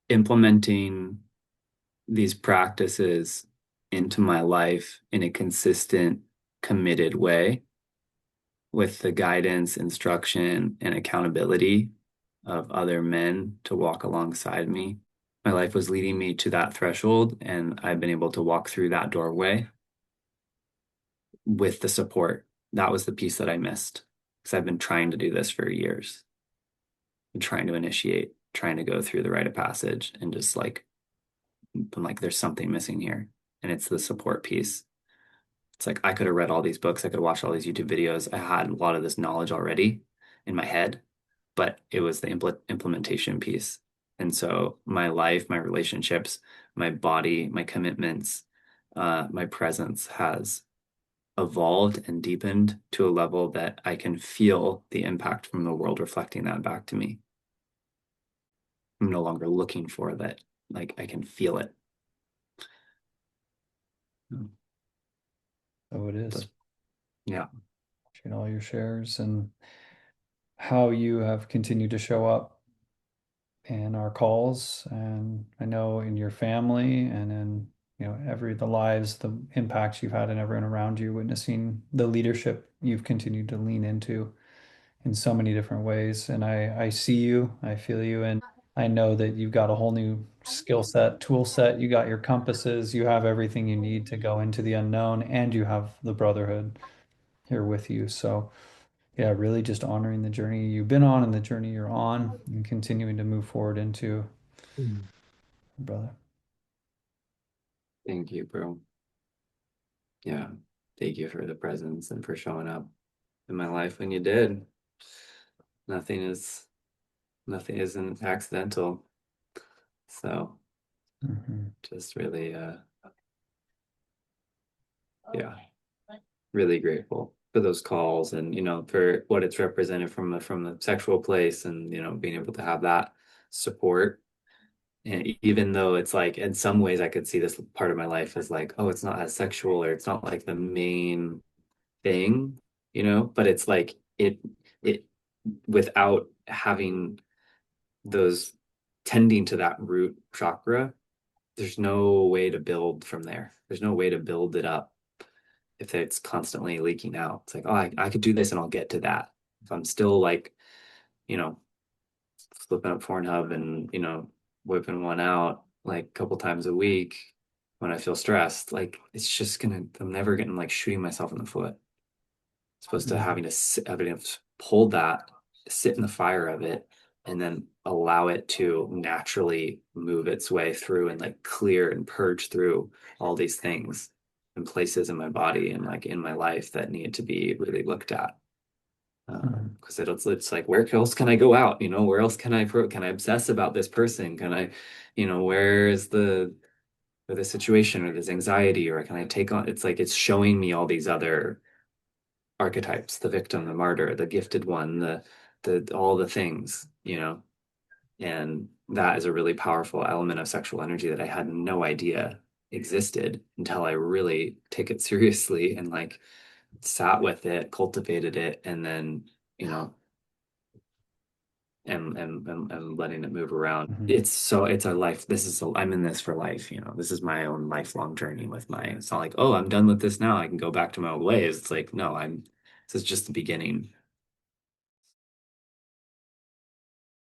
implementing these practices into my life in a consistent, committed way with the guidance, instruction, and accountability of other men to walk alongside me. My life was leading me to that threshold, and I've been able to walk through that doorway with the support. That was the piece that I missed because I've been trying to do this for years, and trying to initiate, trying to go through the rite of passage, and just like, I'm like, there's something missing here. And it's the support piece. It's like I could have read all these books, I could have watched all these YouTube videos. I had a lot of this knowledge already in my head, but it was the implementation piece. And so my life, my relationships, my body, my commitments, my presence has evolved and deepened to a level that I can feel the impact from the world reflecting that back to me. I'm no longer looking for that, like I can feel it. So it But is. yeah. All your shares and how you have continued to show up in our calls, and I know in your family and in the lives, the impacts you've had in everyone around you, witnessing the leadership you've continued to lean into in so many different ways. And I see you, I feel you, and I know that you've got a whole new skill set, tool set. You got your compasses, you have everything you need to go into the unknown, and you have the brotherhood here with you. So yeah, really just honoring the journey you've been on and the journey you're on and continuing to move forward into, Mm. brother. Thank you, bro. Yeah. Thank you for the presence and for showing up in my life when you did. Nothing is nothing isn't accidental. So Mhm. just really yeah, really grateful for those calls and for what it's represented from the sexual place and being able to have that support. And even though it's like in some ways I could see this part of my life as like, oh, it's not as sexual or it's not like the main thing, but it's like it without having those tending to that root chakra, there's no way to build from there. There's no way to build it up if it's constantly leaking out. It's like, oh, I could do this and I'll get to that. If I'm still like, you know, flipping up Pornhub and, whipping one out like a couple times a week when I feel stressed, like I'm never getting like shooting myself in the foot. Supposed to Mhm. having to hold that, sit in the fire of it, and then allow it to naturally move its way through and like clear and purge through all these things and places in my body and like in my life that need to be really looked at. Mhm. Because it's like where else can I go out? Where else can I obsess about this person? Can I, where's the situation or this anxiety or can I take on? It's like it's showing me all these other archetypes, the victim, the martyr, the gifted one, the all the things, and that is a really powerful element of sexual energy that I had no idea existed until I really take it seriously and like sat with it, cultivated it, and then, you know, and letting it move around. Mhm. It's a life. I'm in this for life, This is my own lifelong journey with it's not like, oh, I'm done with this now. I can go back to my old ways. It's like, no, this is just the beginning.